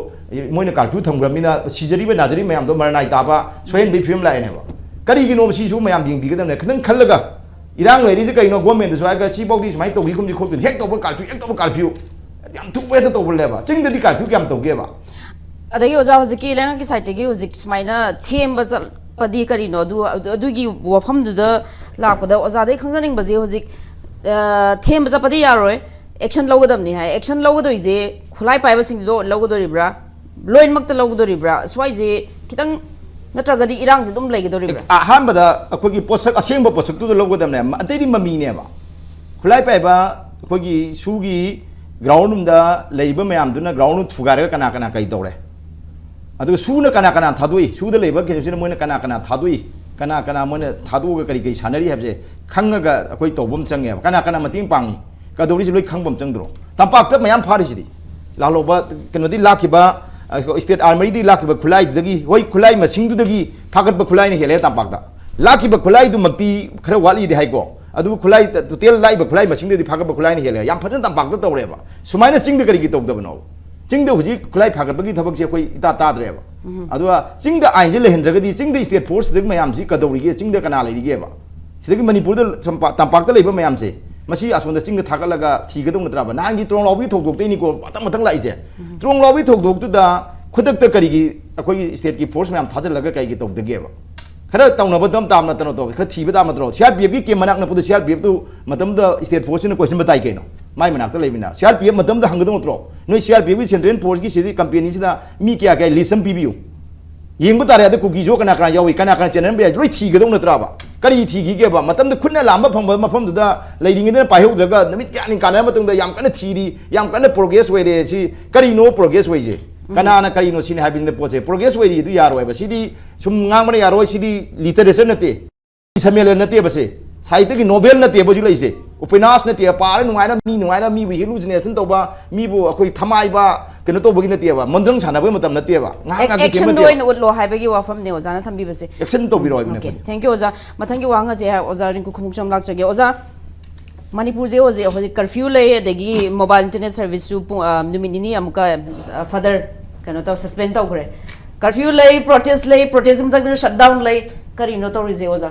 Moin curfew थम्रमीना सीजरी नाजरी ma'am मरनाई ताब सोहन भी film लाएने करीगिनो ma'am यंगदने खन खलग इरांग लेरीसे कहीं government सिफादी सूमाय तौगी खुमजी खोल हेक तब कर्फ्यू हेक तब कर्फ्यू थूब हेक्ट तौलेब चिंगदी कर्फ्यू क्या तौगेब अदगी ओजा हजिकी लेंगा की साइटगी हजिक सुमायना थेम पदी करीनो अदुगी वफमदुदा लापदा ओजादे खंजनिंग बजे हजिक थेम चपदी यारोय एक्शन लौगदमनी है एक्शन लौगदोइजे खुलाई पाइबसिंगदो लौगदोरिब्रा लोइनमक्त लौगदोरिब्रा स्वाइजे खितंग नत्रगदी इरांग से दुम लेगदोरिब्रा अहानबदा अखोगी पोसक असेंब पोसक तु लौगदमने अतेदी ममीनेबा खुलाई पाइबा अखोगी सुगी ग्राउंड दा लेइबा मयामदुना ग्राउंड थुगारगा कना कना कई तौरे अदु सुना कना कना थादुई सुदा लेइबा केसिन मोइना कना कना थादुई कना कना मोने थादुगा करी कई सानरी हाबजे खंगगा अखोई तौबम चंगे कना कना मतिंग पांगी कदौरी से लोई खंगबम चंद्रो तंपाक मयाम फारिसिदी लालोबा कनोदी लाखिबा स्टेट आर्मरी दी लाखिबा खुलाई दगी होई खुलाई मसिंग दगी फागत बा खुलाई ने हेले तंपाक दा लाखिबा खुलाई दु मक्ति खरा वाली दे हाइको अदु खुलाई टोटल लाइबा खुलाई मसिंग दगी फागत बा खुलाई ने हेले याम फजन तंपाक दा तौरेबा सुमाइना चिंग द करी की तौदबनो चिंग द हुजी खुलाई फागत बगी थबक से कोई इता ताद्रेबा अदुवा चिंग the आइजे लेहंद्रगदी Ching the state force दग मयाम जी कदौरी के चिंग द कना लेरिगेबा सिदगी मणिपुर द तंपाक द लेबा मयाम से मसी असोंद चिंग द थागलगा थीगदौ नत्राबा नांगी त्रोंग लौबी थोकदोक्तैनी को मतम मतंग लाइजे त्रोंग लौबी थोकदोक्तुदा खुदक त करीगी अखोई स्टेट की फोर्स मयाम थाजलगा कईगी तौदगेबा खरा तौनब दम ताम नतनो तो खरा थीबा ताम नत्रो सीआरपीएफ की मनाक न पुद सीआरपीएफ तु मतम द स्टेट फोर्स ने क्वेश्चन बताई केनो माई मनाक लेबिना सीआरपीएफ मतम द हंगदौ नत्रो नो सीआरपीएफ की सेंट्रल फोर्स की सिटी कंपनी सिदा मी क्या क्या लिसम पीबियु येंब तारे अद कुकी जो कना कना यावी कना कना चेनन बे लोई थीगदौ नत्राबा करी थीगीगेबा मतम द खुन्ना लांबा फंबा मफम द लेरिंगदे पाइहौद्रगा नमित क्यानि काना मतम द याम कना थीरी याम कना प्रोग्रेस वेरे सी करी नो प्रोग्रेस वेजे कना ना करी नो सिन हाबिन द पोचे प्रोग्रेस वेरी दु यारोयबा सिदी सुम ngamane यारोय सिदी लिटरेचर नते समेल नते बसे साहित्य की नोवेल नते बजु लैसे उपन्यास नते पार नुवाइना मी बु हेलुजिनेशन तोबा मी बु अखोई थमाइबा कनो तोबगी नतेबा मंद्रंग सानाबे मतम नतेबा एक्शन दोइन उलो हाइबगी वाफम ने ओजाना थंबी बसे एक्शन तो बिरोय बिने थैंक यू ओजा मथंगी वांगा जे ओजा रिंकु खुमुकचम लाकचगे ओजा मणिपुर जे ओजे होजि कर्फ्यू ले देगी मोबाइल इंटरनेट सर्विस सु नुमिनिनी अमुका फदर कनो तो सस्पेंड तौग्रे कर्फ्यू ले प्रोटेस्ट तक शटडाउन ले करिनो तौरिजे ओजा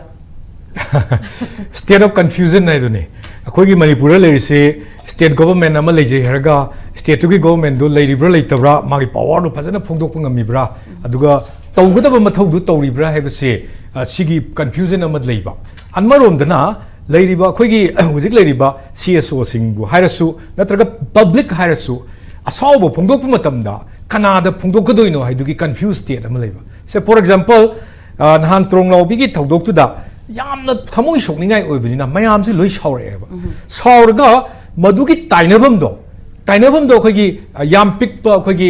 स्टेट ऑफ कंफ्यूजन है दुने अखोगी मणिपुर लेरिसे स्टेट गवर्नमेंट अमा लेजे हरगा स्टेट की गवर्नमेंट दो लेरिब्रा लेतब्रा मागी पावर दो फजन फोंदोक ngamiब्रा अदुगा तौगदब मथौदु तौरिब्रा हैबसे सिगी कंफ्यूजन अमा लेबा अनमरोमदना लेरिबा अखोगी हुजिक लेरिबा CSO सिंगबु हायरसु नत्रगा public हायरसु असावबो फोंदोक मतमदा Kannada फोंदोकदोइनो हाइदुगी confuse state अमा लेबा से फॉर एग्जांपल नहान त्रोंगलाउबिगी थौदोक्तुदा यामना थमोइ सोकनिंगाई ओइबनिना मयाम से लोइ सावरेबा सावरगा मदुगी ताइनबमदो अखोगी याम पिकपा अखोगी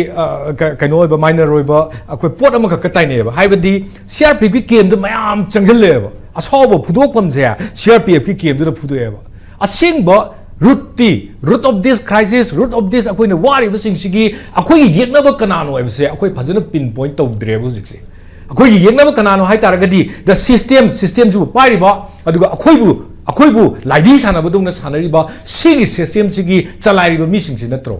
कनो ओइबा माइनर ओइबा अखोई पोट अमा खक ताइनेबा हाइबदी सीआरपीएफ की केम द मयाम चंगजलेबा असावबो फुदोकपमजे सीआरपीएफ की केम द फुदोएबा असेंगबा root of this crisis root of this अखोइना वारिबा सिंगसिगी अखोई येकनबा कनानो ओइबसे अखोई फजन पिन पॉइंट तौद्रेबा हुजिकसे अखोई येंगनबा कनानो हाय तारगदी द सिस्टम जु पाइरिबा अदुगा अखोइबु लाइदी सानबदुंना सानरिबा सिगी सिस्टम सिगी चलाइरिबा मिसिंगसि नत्रो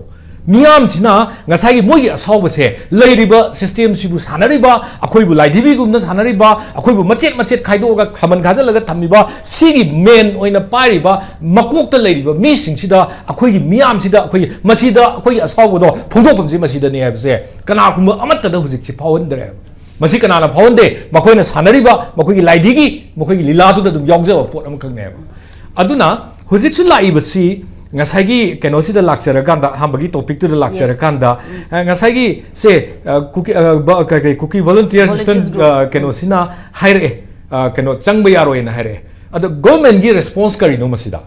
मियाम सिना ngसाई मोगी असावबसे लेरिबा सिस्टम सिबु सानरिबा अखोइबु लाइदिबिगुमना सानरिबा अखोइबु मचेत खाइदोगा खमन खाजलगा थमिबा सिगी मेन ओइना पाइरिबा मकोकता लेरिबा मिसिंगसिदा अखोइगी मियाम सिदा अखोइ मसिदा अखोइ असावबदो फोंदोपमसि मसिदा ने हाबसे कनाकुम अमत्तदा हुजिकसि फावनदरे मसी कनाना फावनदे मखोइना सानरिबा मखोइगी लाइदिगी मखोइगी लीलादुदा दुम यावजबा पोट अमखंगनेबा अदुना हुजिकसु लाइबसि ngसाई केनोसी द लाक्चर कांदा हमबगी टॉपिक टू द लाक्चर कांदा ngसाई से कुकी वॉलंटियर सिस्टम केनोसीना हाइरे केनो चंगब यारोइना हाइरे अद गवर्नमेंट की रिस्पांस करिनो मसिदा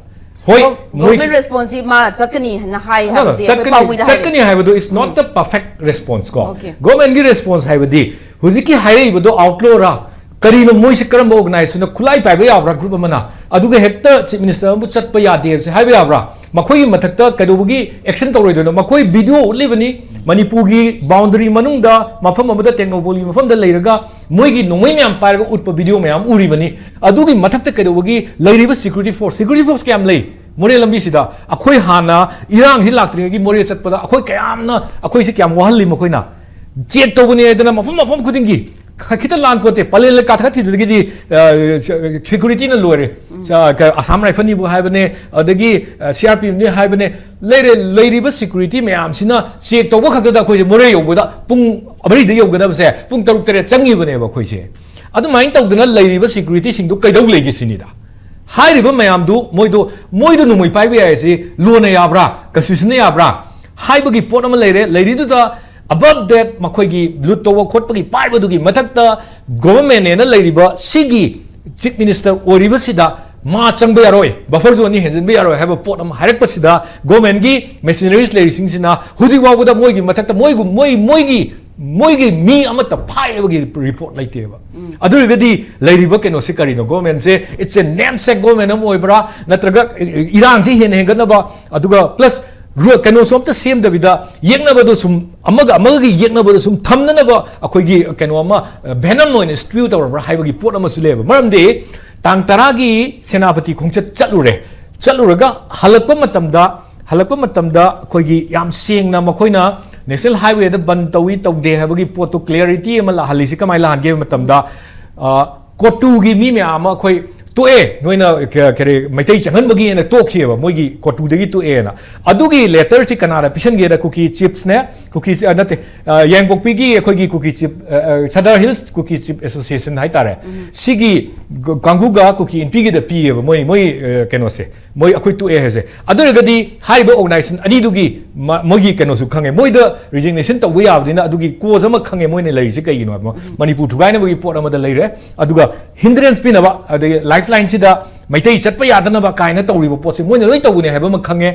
होय गवर्नमेंट रिस्पांस मा चकनी ना हाई हाबसे चकनी हाइबदो is not the perfect response को गवर्नमेंट की रिस्पांस हाइबदी हुजिकी हाइरे बदो आउटलो रा करीनो मोई से करम ऑर्गेनाइजेशन खुलाई पाइबे याब्रा ग्रुप अमना अदुगे हेक्टर चीफ मिनिस्टर अमु चटप यादे से हाइबे याब्रा मखोई मथक्ता कदोबगी एक्शन तौरोइदनो मखोई वीडियो उलिबनी मणिपुर की बाउंड्री मनुंगदा मफम अमदा टेक्नोपोल की मफम दा लेरगा मोई नोंगै म्याम पारगा उटप वीडियो म्याम उरिबनी अदुगी मथक्ता कदोबगी लैरिबा सिक्योरिटी फोर्स क्याम लई मोरे लंबी सिदा अखोई हाना इरांग हि लाक्त्रिगी मोरे चटपदा अखोई कयामना अखोई से क्याम वहल्ली मखोइना चेक तौबनी एदना मफम खुदिंगी खिता लान पोते पलेल काथा थिदुगी सिक्योरिटी न लोरे आसाम राइफल नि बु हाइबने अदगी सीआरपी नि हाइबने लेरिबा सिक्योरिटी म्याम सिना चेक तौबा खगदा खोइ मोरे योगदा पुंग अबरी दे योगदा बसे पुंग तरुक तरे चंगी बने बा खोइसे अदु माइन तौदना लेरिबा सिक्योरिटी सिंगदु कैदौ लेगे सिनिदा हाइरिबा म्याम दु मोइदु नुमोइ पाइबे याइसि लोना याब्रा कसिसने याब्रा हाइबगी पोट अमा लेरे लेरिदुदा above that makhoi lut to khot pagi paiba dugi mathakta government ne leiriba sigi chief minister oriba sida ma changbe yaroi buffer zone ni henjin be yaroi have a pot am harak pasida government gi machineries leising sina huji wa da moi gi mathakta moi gi mi amata phaiba gi report laite ba adu gadi leiriba keno se kari no government se it's a namesake government am oibra natraga iran ji hen hengan ba aduga plus कनो सोमत same दबिदा येकनबदो सुम अमगा अमगी येकनबदो सुम थमननबा अखोगी कनो अमा venom नोइन स्ट्रिउ तवरबा हाइबगी pot अमा सुलेबा मरमदे तांग तरागी सेनापति खोंगचत चलुरगा हलकप मतमदा अखोगी याम सेंगना मखोइना नेशनल हाईवे द बन तवी तौदे हाइबगी पोटो क्लियरिटी अमा लाहलिसि कमाइ लाहनगे मतमदा कोटुगी मी म्याम अखोई तोए नोइना केरे मैतै चंगनबगी एना तोखिएबा मोइगी कोटुदगी तोएना अदुगी लेटर सि कनारा पिसनगे द कुकी चिप्स ने कुकी नते यांगपोकपीगी अखोगी Kuki chief Sadar Hills Kuki chief association हाइतारे सिगी कांगुगा कुकी इनपीगे द पीएबा मोइ केनोसे मोइ अखोइ तोए हेसे अदुरगदी हाइबा ऑर्गेनाइजेशन अनिदुगी मोइगी केनोसु खंगे मोइद रिजिग्नेशन तौबा याबदिना अदुगी कोज अमा खंगे मोइने लैरिसे कैगिनो मणिपुर थुगाइनबगी पोट अमदा लैरे अदुगा हिंद्रेंस पिनबा अदगी लाइफलाइन सिदा मैतै चटपा यादनबा काइना तौरिबा पोसे मोइने लोइ तौबुने हाइबा म खंगे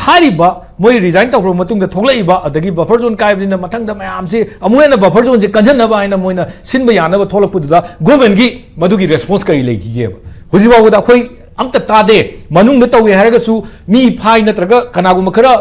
हारिबा मोइ रिजाइन तौरो मतुंगदा थोगलैबा अदगी बफर जोन काइबदिना मथंगदा मयामसे अमुएना बफर जोन से कंजनबा आइना मोइना सिनबा यानबा थोलपुदुदा गवर्नमेंट गी मदुगी रेस्पॉन्स करि लेगिगेबा हुजिबावदा खोइ अमता तादे मनुंग न तौवे हारगसु मी फाइ नत्रगा कनागुम खरा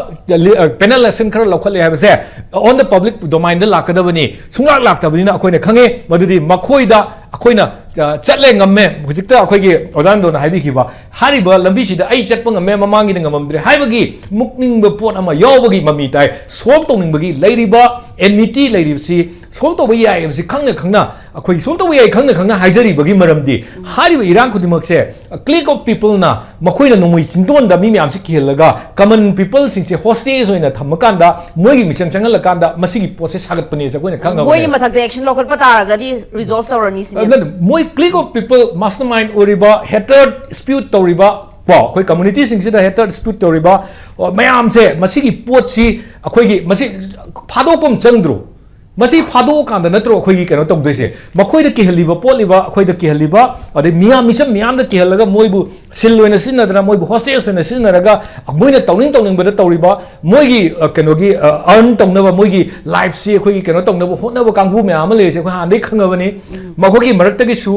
पेनल लेसन खरा लौखले हाबसे ऑन द पब्लिक डोमाइन द लाकदबनी सुंगाक लाक्तबनिना अखोइना खंगे मदुदी मखोइदा अखोइना चले ngame hujikta akhoi ozan don haibi khiba hariba lambi sida ai chatpa ngame mamangi ngamamdre haibagi mukning ba pot ama yawbagi mami tai solve tongning bagi leiriba enmity leiribsi solve to bai ai bsi khangna akhoi solve to bai ai khangna haijari bagi maramdi hariba iran khudimak se a click of people na makhoina nomui chindon da mi myam si khelaga common people sing se hostage oina thamakanda moigi mission changal kanda masigi process sagat pani se koina khanga moi mathak de action lokal patara gadi resolve tawrani sin moi click of people mastermind oriba hatred dispute toriba po koi community sing sida hatred dispute toriba mayam se masigi pot si akhoi gi masi phadopam changdro masi phado kanda natro akhoi gi keno tongdoi se makhoi da kihaliba poliba akhoi da kihaliba ade miyam misam miyam da kihalaga moibu silloina sinadra moibu hostage na sinaraga moina tawning bada toriba moigi keno gi earn tongnaba moigi life si akhoi gi keno tongnaba hotnaba kangbu miyam le se khoi handai khangabani makhoi gi marakta gi su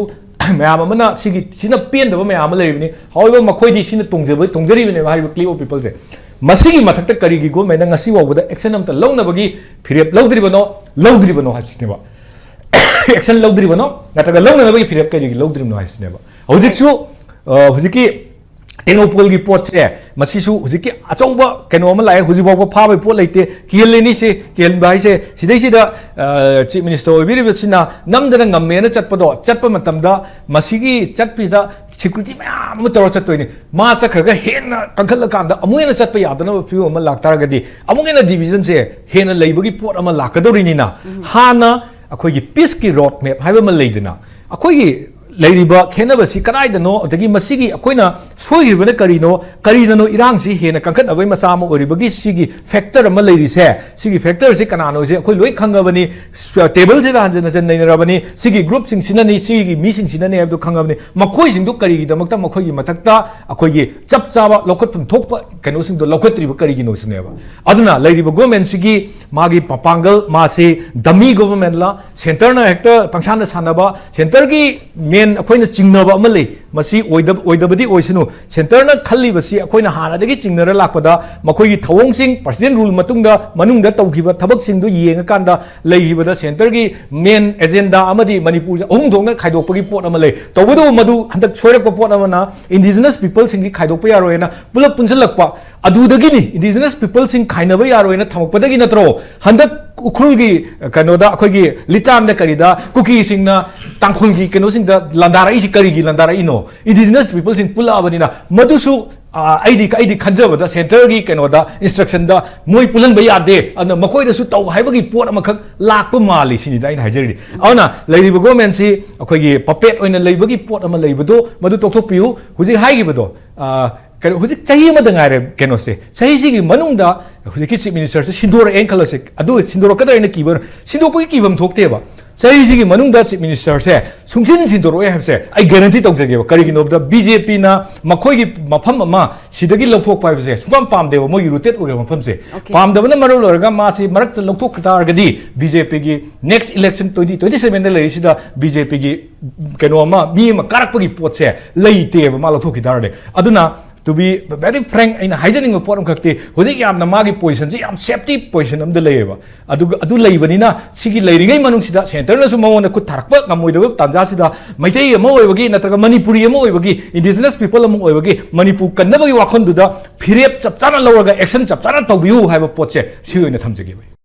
ma'am सिना पेंदब ma'am लेनी हाउ मखोदी तोंजरीबने clique of people से मसीगी मथक्ता करीगी गवर्नमेंट ngasi वावदा एक्शन अमता लौनबगी फिरेप लौद्रिबनो हासिनेबा एक्शन लौद्रिबनो नतगा लौनबगी फिरेप करीगी लौद्रिबनो हासिनेबा हौजिकसु हुजिकी टेक्नोपोल की पोट से मसीसु हुजिकी अचौबा केनोमा लाए हुजिबाव फाबे पोट लेते कियलेनी से कियल बाई से सिदैसिदा चीफ मिनिस्टर ओबिरिबसिना नमदना ngamenna चटपदो चटप मतमदा मसीगी चटपिदा सिक्युरिटी म्याम तौर चटोइनी मा चखरगा हेन कंखल कांदा अमुएना चटप यादना फिउ अमा लाक्तारगदी अमुगेना डिवीजन से हेन लेबगी पोट अमा लाकदोरिनीना हाना अखोगी पीस की रोड मैप हाइबा म लेदना अखोगी लेरिबा खेनबसी कदाइदनो अदगी मसिगी अखोइना सोइरिबने करीनो इरांगसी हेना कंखत अबै मसाम ओरिबगी सिगी फैक्टर अमा लेरिसे सिगी फैक्टर से कनानो से अखोइ लोइ खंगबनी टेबल से हंजन हंजन नैनरबनी सिगी ग्रुप सिंग सिननी सिगी मीसिंग सिननी हैबदो खंगबनी मखोइ सिंगदो करीगी दमकता मखोइगी मथक्ता अखोइगी चप चाबा लौखतफम थोकपा कनो सिंगदो लौखत्रिबा करीगी नो सिनेबा अदुना लेरिबा गवर्नमेंट सिगी मागी पापांगल मासे दमी गवर्नमेंट ला सेंटर ना हेक्टर पंगसान सानबा सेंटर की मेन अखोइना चिंगनबा अमा ले मसी ओइदबदी ओइसनु सेंटर ना खल्लिबसी अखोइना हानादगी चिंगनरा लाकपदा मखोइगी थवोंगसिंग प्रेसिडेंट रूल मतुंगदा मनुंगदा तौखिबा थबकसिंगदो येंगकांदा लेहिबदा सेंटर की मेन एजेंडा अमदी मणिपुर अहुंदोंगा खाइदोकपगी पोट अमा ले तौबदो मदु हंदक सोयरकपा पोट अमना इंडिजिनस पीपल सिंगी खाइदोकपा यारोयना पुलप पुंसलकपा अदुदगिनी इंडिजिनस पीपल सिंग खाइनबा यारोयना थमकपदगी नत्रो हंदक उखुलगी कनोदा अखोगी लिटामदा करिदा कुकी सिंगना तांखुलगी कनोसिंगदा लंदारा इसी करिगी लंदारा इनो इंडिजिनस पीपल सिंग पुलाबनिना मदुसु आईडी खंजबदा सेंटर की कनोदा इंस्ट्रक्शन दा मोय पुलन बय यादे अन मखोइदसु तौ हाइबगी पोट अमखक लाकप माली सिनिदा इन हाइजरी अना लेरिबो गवर्नमेंट सी अखोगी पपेट ओइना लेबगी पोट अमा लेबदो मदु तोथोपियु हुजि हाइगिबदो कनो हुजि चाहि मदा गारे कनो से चाहि सिगी मनुंगदा हुजि की चीफ मिनिस्टर से सिंदोर एन खलसे अदु सिंदोर कदरने कीबर सिंदोपगी कीबम थोकतेबा चाहि सिगी मनुंगदा चीफ मिनिस्टर से सुंगसिन सिंदोर ओय हबसे आई गारंटी तौजगेबा करिगिनोबदा बीजेपी ना मखोगी मफम अमा सिदगी लौथोक पाइबसे सुगम पामदेबा मोगी रूटेड ओरे मफम से पामदबना मरो लरगा मासी मरक लौथोक खतारगदी बीजेपी की नेक्स्ट इलेक्शन 2027 दे लेरिसिदा बीजेपी की कनो अमा मी अमा कारकपगी पोट से लेइतेबा मा लौथोक खिदारदे अदुना to be very frank in hiding a pot kakti huzik yam na magi position ji am safety position am de leba adu leibani na sigi leiringai manung sida center na su mawon ku tharakpa ngamoidaba tanja sida maitai am oibagi natraga manipuri am oibagi indigenous people am oibagi manipur kannabagi wakhon du da phirep chapchana loraga action chapchana tawbiu haiba potche si oina thamjage bai